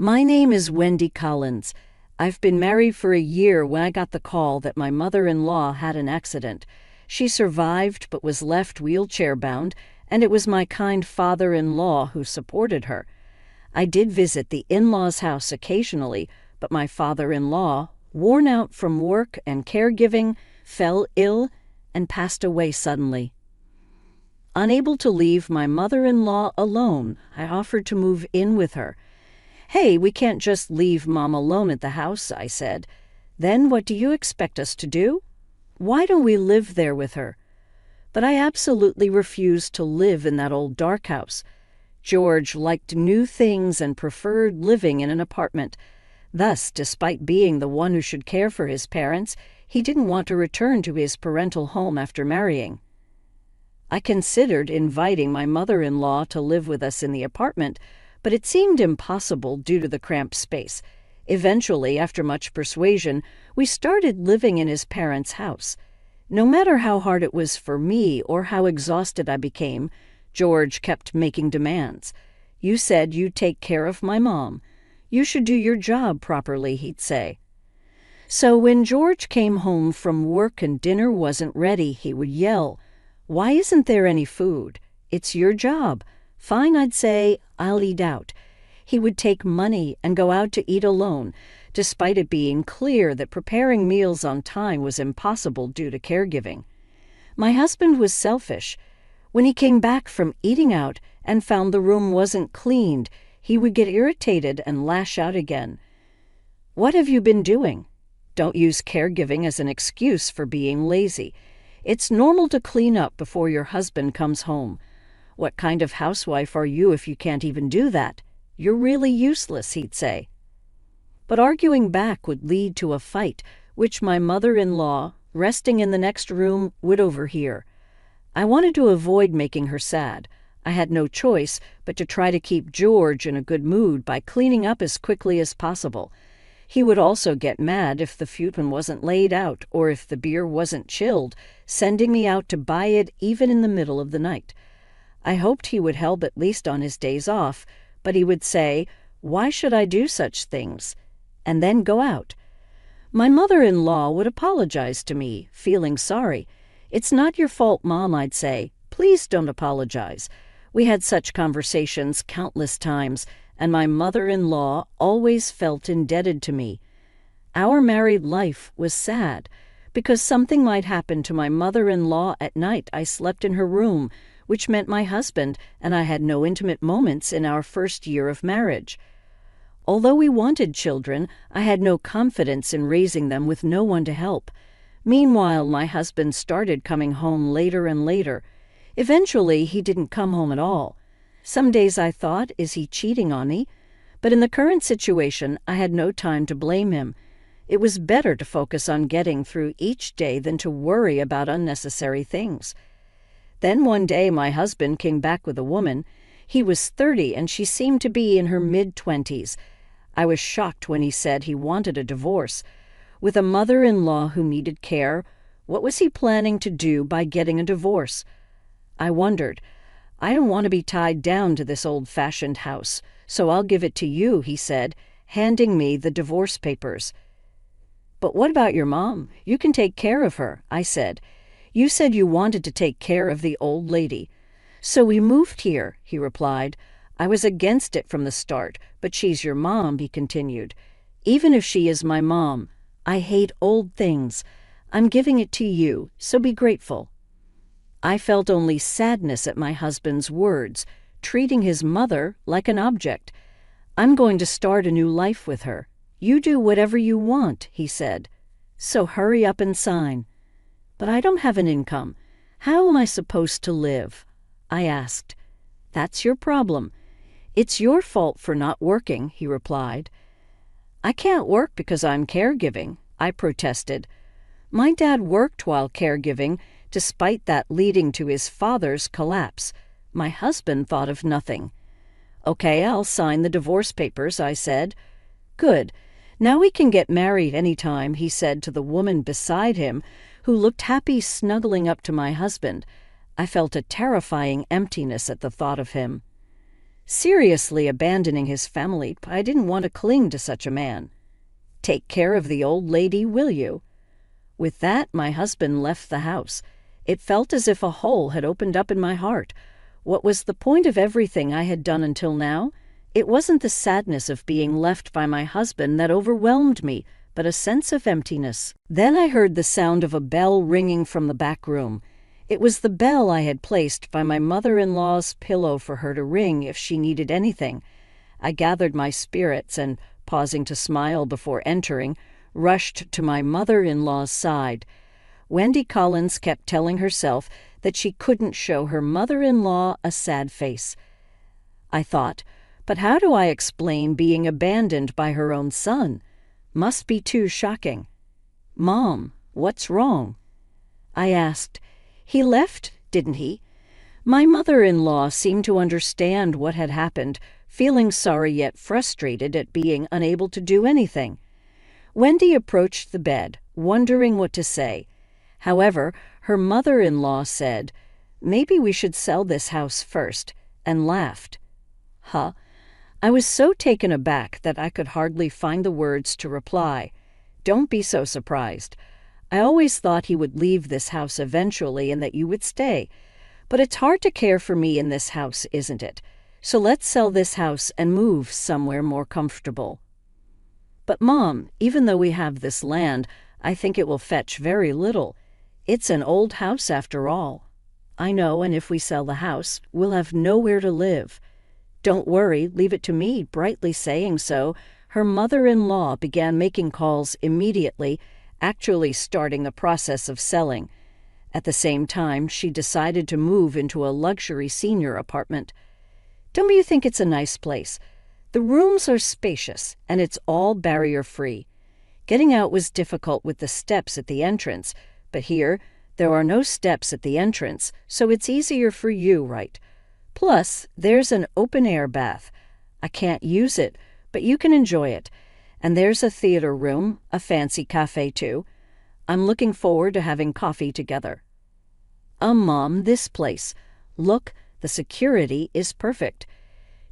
My name is Wendy Collins. I've been married for a year when I got the call that my mother-in-law had an accident. She survived but was left wheelchair-bound, and it was my kind father-in-law who supported her. I did visit the in-laws' house occasionally, but my father-in-law, worn out from work and caregiving, fell ill and passed away suddenly. Unable to leave my mother-in-law alone, I offered to move in with her. "Hey, we can't just leave Mom alone at the house," I said. "Then what do you expect us to do? Why don't we live there with her?" But I absolutely refused to live in that old dark house. George liked new things and preferred living in an apartment. Thus, despite being the one who should care for his parents, he didn't want to return to his parental home after marrying. I considered inviting my mother-in-law to live with us in the apartment, but it seemed impossible due to the cramped space. Eventually, after much persuasion, we started living in his parents' house. No matter how hard it was for me or how exhausted I became, George kept making demands. "You said you'd take care of my mom. You should do your job properly," he'd say. So when George came home from work and dinner wasn't ready, he would yell, "Why isn't there any food? It's your job." "Fine," I'd say, "I'll eat out." He would take money and go out to eat alone, despite it being clear that preparing meals on time was impossible due to caregiving. My husband was selfish. When he came back from eating out and found the room wasn't cleaned, he would get irritated and lash out again. "What have you been doing?" Don't use caregiving as an excuse for being lazy. It's normal to clean up before your husband comes home. "What kind of housewife are you if you can't even do that? You're really useless," he'd say. But arguing back would lead to a fight, which my mother-in-law, resting in the next room, would overhear. I wanted to avoid making her sad. I had no choice but to try to keep George in a good mood by cleaning up as quickly as possible. He would also get mad if the futon wasn't laid out or if the beer wasn't chilled, sending me out to buy it even in the middle of the night. I hoped he would help at least on his days off, but he would say, "Why should I do such things?" and then go out. My mother-in-law would apologize to me, feeling sorry. "It's not your fault, Mom," I'd say. "Please don't apologize." We had such conversations countless times, and my mother-in-law always felt indebted to me. Our married life was sad. Because something might happen to my mother-in-law at night, I slept in her room, which meant my husband and I had no intimate moments in our first year of marriage. Although we wanted children, I had no confidence in raising them with no one to help. Meanwhile, my husband started coming home later and later. Eventually, he didn't come home at all. Some days I thought, is he cheating on me? But in the current situation, I had no time to blame him. It was better to focus on getting through each day than to worry about unnecessary things. Then one day my husband came back with a woman. He was 30 and she seemed to be in her mid-20s. I was shocked when he said he wanted a divorce. With a mother-in-law who needed care, what was he planning to do by getting a divorce? I wondered. "I don't want to be tied down to this old-fashioned house, so I'll give it to you," he said, handing me the divorce papers. "But what about your mom? You can take care of her," I said. "You said you wanted to take care of the old lady." "So we moved here," he replied. "I was against it from the start, but she's your mom," he continued. "Even if she is my mom, I hate old things. I'm giving it to you, so be grateful." I felt only sadness at my husband's words, treating his mother like an object. "I'm going to start a new life with her. You do whatever you want," he said. "So hurry up and sign." "But I don't have an income. How am I supposed to live?" I asked. "That's your problem. It's your fault for not working," he replied. "I can't work because I'm caregiving," I protested. My dad worked while caregiving, despite that leading to his father's collapse. My husband thought of nothing. "Okay, I'll sign the divorce papers," I said. "Good. Now we can get married any time," he said to the woman beside him, who looked happy snuggling up to my husband. I felt a terrifying emptiness at the thought of him. Seriously abandoning his family, I didn't want to cling to such a man. Take care of the old lady, will you? With that, my husband left the house. It felt as if a hole had opened up in my heart. What was the point of everything I had done until now? It wasn't the sadness of being left by my husband that overwhelmed me, but a sense of emptiness. Then I heard the sound of a bell ringing from the back room. It was the bell I had placed by my mother-in-law's pillow for her to ring if she needed anything. I gathered my spirits and, pausing to smile before entering, rushed to my mother-in-law's side. Wendy Collins kept telling herself that she couldn't show her mother-in-law a sad face. I thought, but how do I explain being abandoned by her own son? Must be too shocking. "Mom, what's wrong?" I asked. "He left, didn't he?" My mother-in-law seemed to understand what had happened, feeling sorry yet frustrated at being unable to do anything. Wendy approached the bed, wondering what to say. However, her mother-in-law said, "Maybe we should sell this house first," and laughed. Huh? I was so taken aback that I could hardly find the words to reply. Don't be so surprised. I always thought he would leave this house eventually and that you would stay. But it's hard to care for me in this house, isn't it? So let's sell this house and move somewhere more comfortable. But Mom, even though we have this land, I think it will fetch very little. It's an old house after all. I know, and if we sell the house, we'll have nowhere to live. Don't worry, leave it to me. Brightly saying so, her mother-in-law began making calls immediately, actually starting the process of selling. At the same time, she decided to move into a luxury senior apartment. Don't you think it's a nice place? The rooms are spacious, and it's all barrier-free. Getting out was difficult with the steps at the entrance, but here, there are no steps at the entrance, so it's easier for you, right? Plus, there's an open-air bath. I can't use it, but you can enjoy it. And there's a theater room, a fancy cafe too. I'm looking forward to having coffee together. Mom, this place. Look, the security is perfect.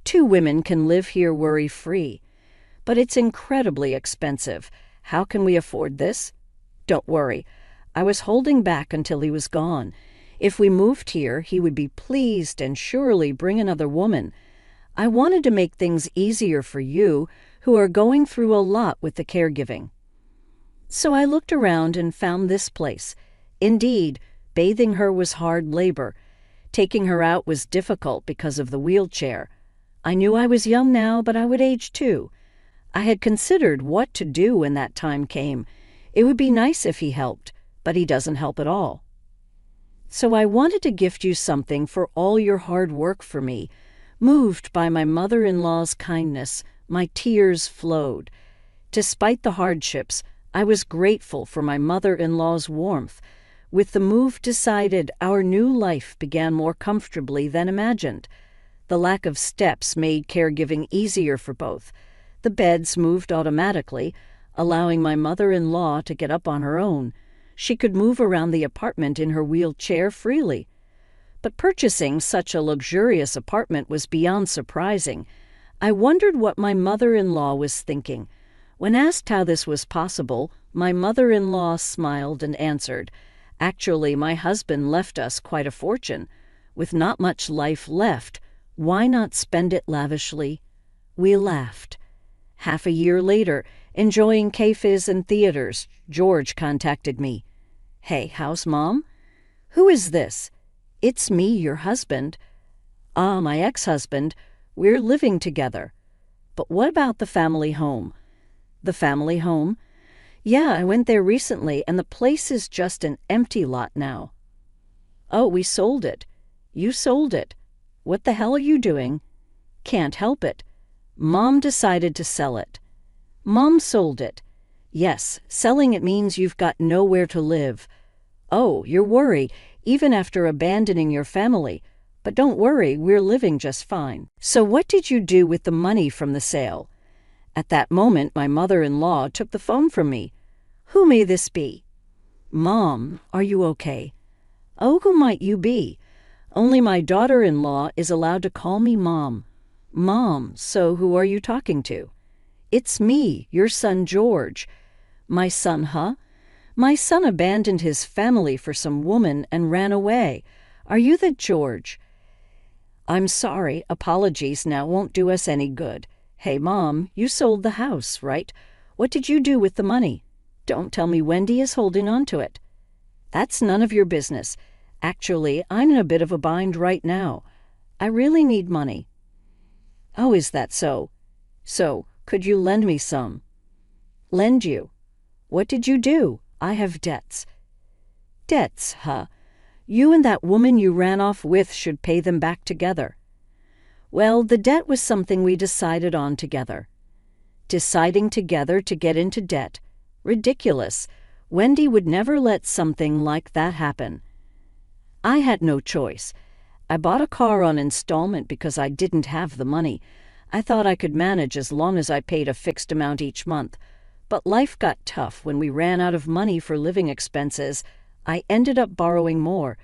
2 women can live here worry-free. But it's incredibly expensive. How can we afford this? Don't worry. I was holding back until he was gone. If we moved here, he would be pleased and surely bring another woman. I wanted to make things easier for you, who are going through a lot with the caregiving. So I looked around and found this place. Indeed, bathing her was hard labor. Taking her out was difficult because of the wheelchair. I knew I was young now, but I would age too. I had considered what to do when that time came. It would be nice if he helped, but he doesn't help at all. So I wanted to gift you something for all your hard work for me. Moved by my mother-in-law's kindness, my tears flowed. Despite the hardships, I was grateful for my mother-in-law's warmth. With the move decided, our new life began more comfortably than imagined. The lack of steps made caregiving easier for both. The beds moved automatically, allowing my mother-in-law to get up on her own. She could move around the apartment in her wheelchair freely. But purchasing such a luxurious apartment was beyond surprising. I wondered what my mother-in-law was thinking. When asked how this was possible, my mother-in-law smiled and answered, "Actually, my husband left us quite a fortune. With not much life left, why not spend it lavishly?" We laughed. Half a year later, enjoying cafes and theaters, George contacted me. "Hey, how's Mom?" "Who is this?" "It's me, your husband." "Ah, my ex-husband. We're living together." "But what about the family home?" "The family home?" "Yeah, I went there recently, and the place is just an empty lot now." "Oh, we sold it." "You sold it? What the hell are you doing?" "Can't help it. Mom decided to sell it." "Mom sold it?" "Yes, selling it means you've got nowhere to live." "Oh, you're worried, even after abandoning your family. But don't worry, we're living just fine." "So what did you do with the money from the sale?" At that moment, my mother-in-law took the phone from me. "Who may this be?" "Mom, are you okay?" "Oh, who might you be?" "Only my daughter-in-law is allowed to call me Mom." Mom, so who are you talking to? It's me, your son George. My son, huh? My son abandoned his family for some woman and ran away. Are you the George? I'm sorry, apologies now won't do us any good. Hey, Mom, you sold the house, right? What did you do with the money? Don't tell me Wendy is holding on to it. That's none of your business. Actually, I'm in a bit of a bind right now. I really need money. Oh, is that so? So, could you lend me some? Lend you? What did you do? I have debts. Debts, huh? You and that woman you ran off with should pay them back together. Well, the debt was something we decided on together. Deciding together to get into debt. Ridiculous. Wendy would never let something like that happen. I had no choice. I bought a car on installment because I didn't have the money. I thought I could manage as long as I paid a fixed amount each month. But life got tough when we ran out of money for living expenses. I ended up borrowing more.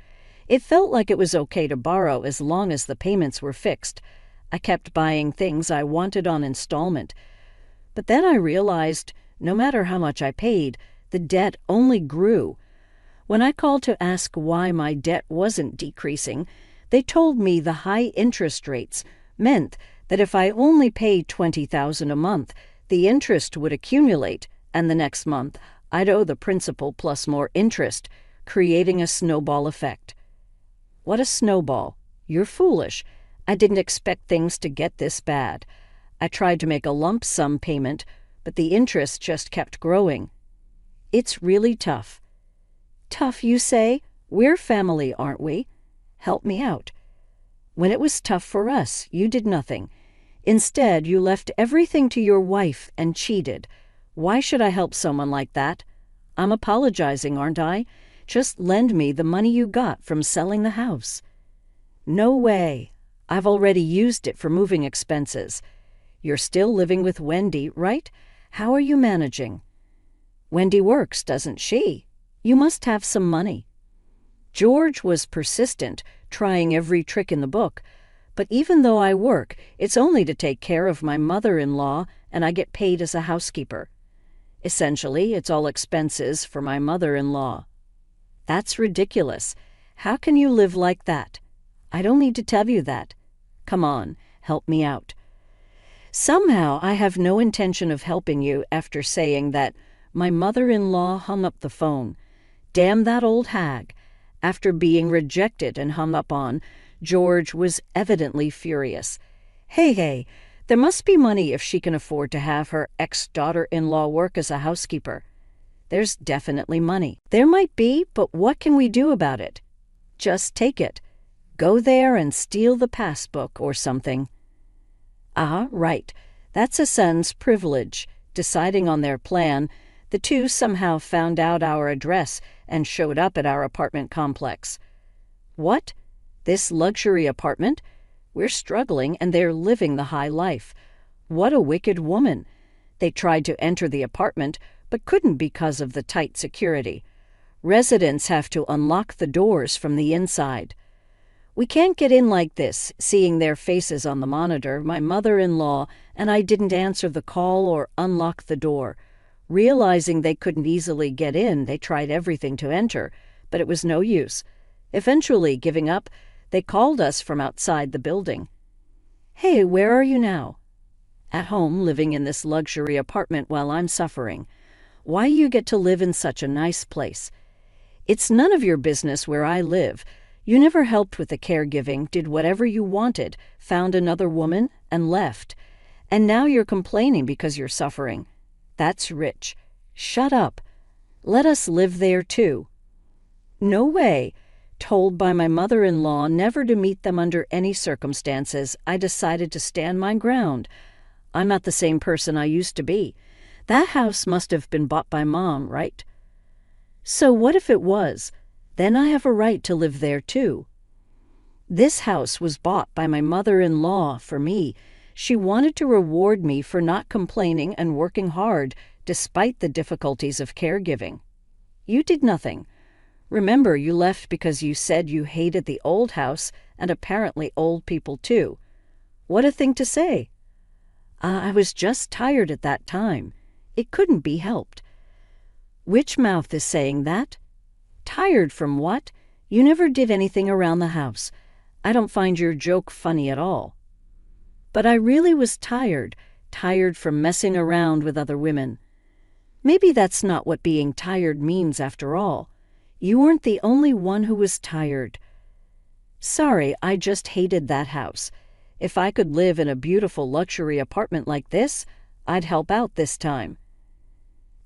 It felt like it was okay to borrow as long as the payments were fixed. I kept buying things I wanted on installment. But then I realized, no matter how much I paid, the debt only grew. When I called to ask why my debt wasn't decreasing, they told me the high interest rates meant that if I only paid $20,000 a month, the interest would accumulate, and the next month I'd owe the principal plus more interest, creating a snowball effect. What a snowball. You're foolish. I didn't expect things to get this bad. I tried to make a lump sum payment, but the interest just kept growing. It's really tough. Tough, you say? We're family, aren't we? Help me out. When it was tough for us, you did nothing. Instead, you left everything to your wife and cheated. Why should I help someone like that? I'm apologizing, aren't I? Just lend me the money you got from selling the house. No way. I've already used it for moving expenses. You're still living with Wendy, right? How are you managing? Wendy works, doesn't she? You must have some money. George was persistent, trying every trick in the book. But even though I work, it's only to take care of my mother-in-law, and I get paid as a housekeeper. Essentially, it's all expenses for my mother-in-law. That's ridiculous. How can you live like that? I don't need to tell you that. Come on, help me out. Somehow I have no intention of helping you after saying that. My mother-in-law hung up the phone. Damn that old hag. After being rejected and hung up on, George was evidently furious. Hey, there must be money if she can afford to have her ex-daughter-in-law work as a housekeeper. There's definitely money. There might be, but what can we do about it? Just take it. Go there and steal the passbook or something. Ah, right. That's a son's privilege. Deciding on their plan, the two somehow found out our address and showed up at our apartment complex. What? This luxury apartment? We're struggling and they're living the high life. What a wicked woman. They tried to enter the apartment, but couldn't because of the tight security. Residents have to unlock the doors from the inside. We can't get in like this, seeing their faces on the monitor, my mother-in-law, and I didn't answer the call or unlock the door. Realizing they couldn't easily get in, they tried everything to enter, but it was no use. Eventually, giving up, they called us from outside the building. Hey, where are you now? At home, living in this luxury apartment while I'm suffering. Why you get to live in such a nice place? It's none of your business where I live. You never helped with the caregiving, did whatever you wanted, found another woman, and left. And now you're complaining because you're suffering. That's rich. Shut up. Let us live there too. No way. Told by my mother-in-law never to meet them under any circumstances, I decided to stand my ground. I'm not the same person I used to be. That house must have been bought by Mom, right? So what if it was? Then I have a right to live there too. This house was bought by my mother-in-law for me. She wanted to reward me for not complaining and working hard despite the difficulties of caregiving. You did nothing. Remember, you left because you said you hated the old house and apparently old people too. What a thing to say. I was just tired at that time. It couldn't be helped. Which mouth is saying that? Tired from what? You never did anything around the house. I don't find your joke funny at all. But I really was tired from messing around with other women. Maybe that's not what being tired means after all. You weren't the only one who was tired. Sorry, I just hated that house. If I could live in a beautiful luxury apartment like this, I'd help out this time.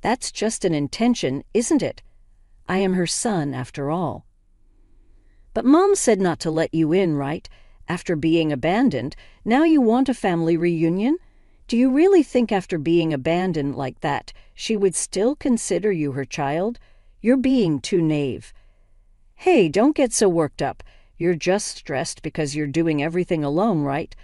That's just an intention, isn't it? I am her son, after all. But Mom said not to let you in, right? After being abandoned, now you want a family reunion? Do you really think after being abandoned like that, she would still consider you her child? You're being too naive. Hey, don't get so worked up. You're just stressed because you're doing everything alone, right?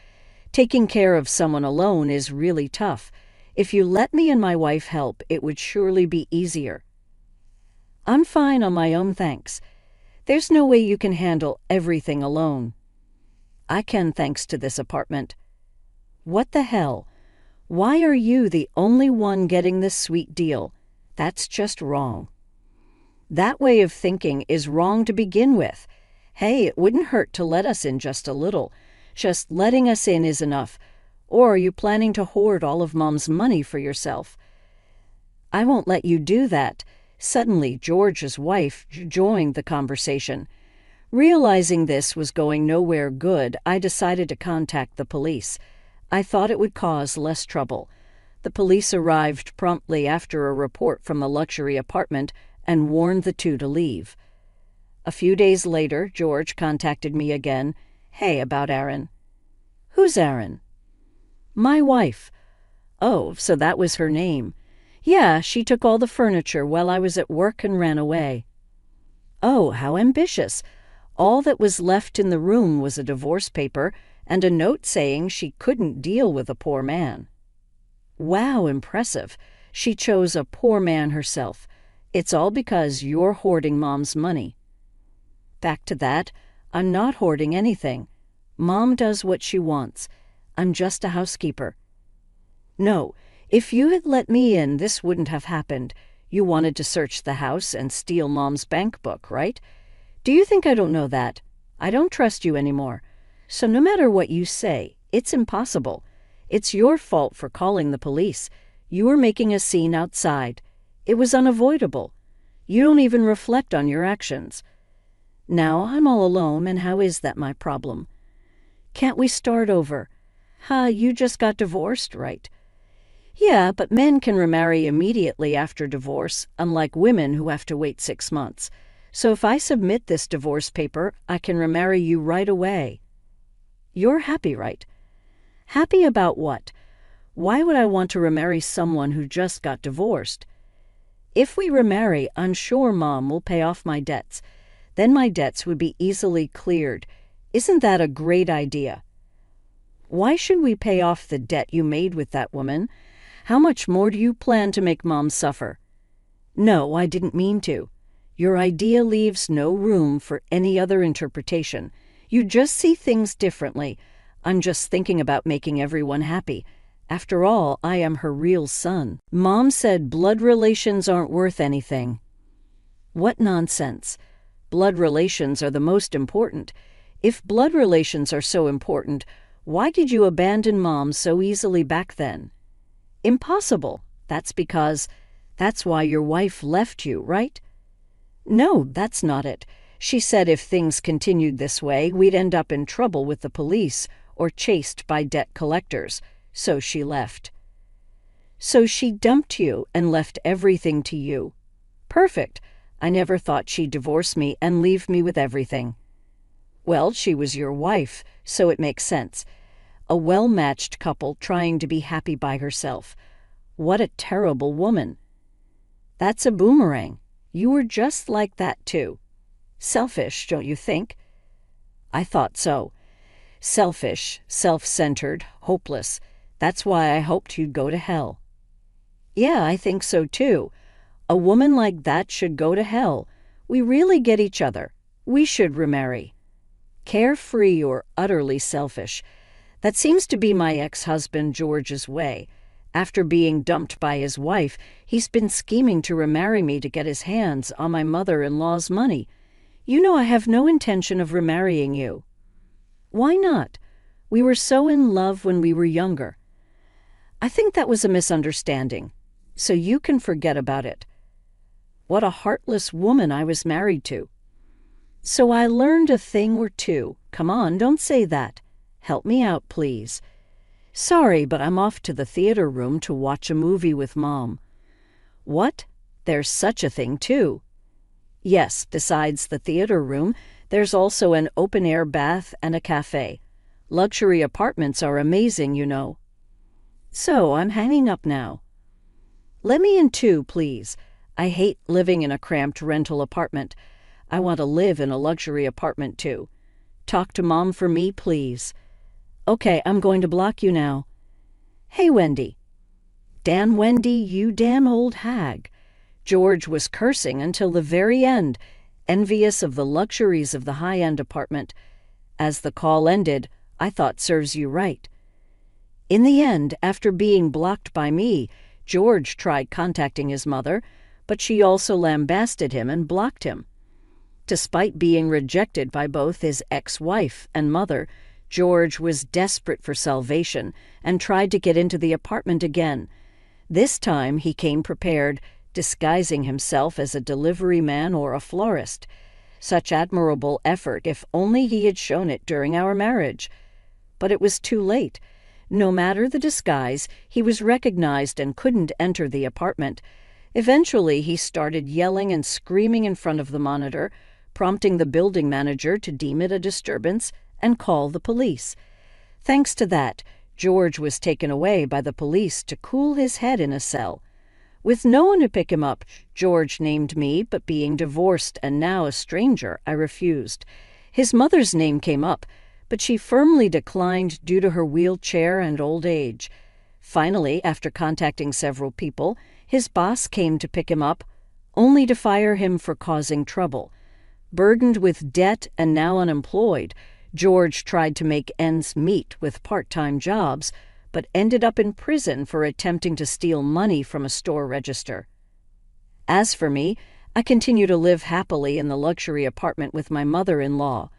Taking care of someone alone is really tough. If you let me and my wife help, it would surely be easier. I'm fine on my own, thanks. There's no way you can handle everything alone. I can, thanks to this apartment. What the hell? Why are you the only one getting this sweet deal? That's just wrong. That way of thinking is wrong to begin with. Hey, it wouldn't hurt to let us in just a little. Just letting us in is enough. Or are you planning to hoard all of Mom's money for yourself? I won't let you do that. Suddenly, George's wife joined the conversation. Realizing this was going nowhere good, I decided to contact the police. I thought it would cause less trouble. The police arrived promptly after a report from the luxury apartment and warned the two to leave. A few days later, George contacted me again. Hey, about Aaron. Who's Aaron? My wife. Oh, so that was her name. Yeah, she took all the furniture while I was at work and ran away. Oh, how ambitious. All that was left in the room was a divorce paper and a note saying she couldn't deal with a poor man. Wow, impressive. She chose a poor man herself. It's all because you're hoarding Mom's money. Back to that, I'm not hoarding anything. Mom does what she wants. I'm just a housekeeper. No, if you had let me in, this wouldn't have happened. You wanted to search the house and steal Mom's bank book, right? Do you think I don't know that? I don't trust you anymore. So no matter what you say, it's impossible. It's your fault for calling the police. You were making a scene outside. It was unavoidable. You don't even reflect on your actions. Now I'm all alone, and how is that my problem? Can't we start over? You just got divorced, right? Yeah, but men can remarry immediately after divorce, unlike women who have to wait 6 months. So if I submit this divorce paper, I can remarry you right away. You're happy, right? Happy about what? Why would I want to remarry someone who just got divorced? If we remarry, I'm sure Mom will pay off my debts. Then my debts would be easily cleared. Isn't that a great idea? Why should we pay off the debt you made with that woman? How much more do you plan to make Mom suffer? No, I didn't mean to. Your idea leaves no room for any other interpretation. You just see things differently. I'm just thinking about making everyone happy. After all, I am her real son. Mom said blood relations aren't worth anything. What nonsense. Blood relations are the most important. If blood relations are so important, why did you abandon Mom so easily back then? Impossible. That's why your wife left you, right? No, that's not it. She said if things continued this way, we'd end up in trouble with the police or chased by debt collectors, so she left. So she dumped you and left everything to you. Perfect. I never thought she'd divorce me and leave me with everything. Well, she was your wife, so it makes sense. A well-matched couple trying to be happy by herself. What a terrible woman. That's a boomerang. You were just like that, too. Selfish, don't you think? I thought so. Selfish, self-centered, hopeless. That's why I hoped you'd go to hell. Yeah, I think so, too. A woman like that should go to hell. We really get each other. We should remarry. Carefree or utterly selfish. That seems to be my ex-husband George's way. After being dumped by his wife, he's been scheming to remarry me to get his hands on my mother-in-law's money. You know I have no intention of remarrying you. Why not? We were so in love when we were younger. I think that was a misunderstanding, so you can forget about it. What a heartless woman I was married to. So I learned a thing or two. Come on, don't say that. Help me out, please. Sorry, but I'm off to the theater room to watch a movie with Mom. What? There's such a thing, too. Yes, besides the theater room, there's also an open-air bath and a cafe. Luxury apartments are amazing, you know. So, I'm hanging up now. Let me in too, please. I hate living in a cramped rental apartment. I want to live in a luxury apartment too. Talk to Mom for me, please. Okay, I'm going to block you now. Hey, Wendy. Dan, Wendy, you damn old hag. George was cursing until the very end, envious of the luxuries of the high-end apartment. As the call ended, I thought serves you right. In the end, after being blocked by me, George tried contacting his mother, but she also lambasted him and blocked him. Despite being rejected by both his ex-wife and mother, George was desperate for salvation and tried to get into the apartment again. This time he came prepared, disguising himself as a delivery man or a florist. Such admirable effort, if only he had shown it during our marriage. But it was too late. No matter the disguise, he was recognized and couldn't enter the apartment. Eventually, he started yelling and screaming in front of the monitor, prompting the building manager to deem it a disturbance and call the police. Thanks to that, George was taken away by the police to cool his head in a cell. With no one to pick him up, George named me, but being divorced and now a stranger, I refused. His mother's name came up, but she firmly declined due to her wheelchair and old age. Finally, after contacting several people, his boss came to pick him up, only to fire him for causing trouble. Burdened with debt and now unemployed, George tried to make ends meet with part-time jobs, but ended up in prison for attempting to steal money from a store register. As for me, I continue to live happily in the luxury apartment with my mother-in-law.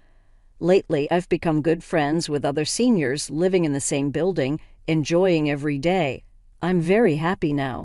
Lately, I've become good friends with other seniors living in the same building, enjoying every day. I'm very happy now.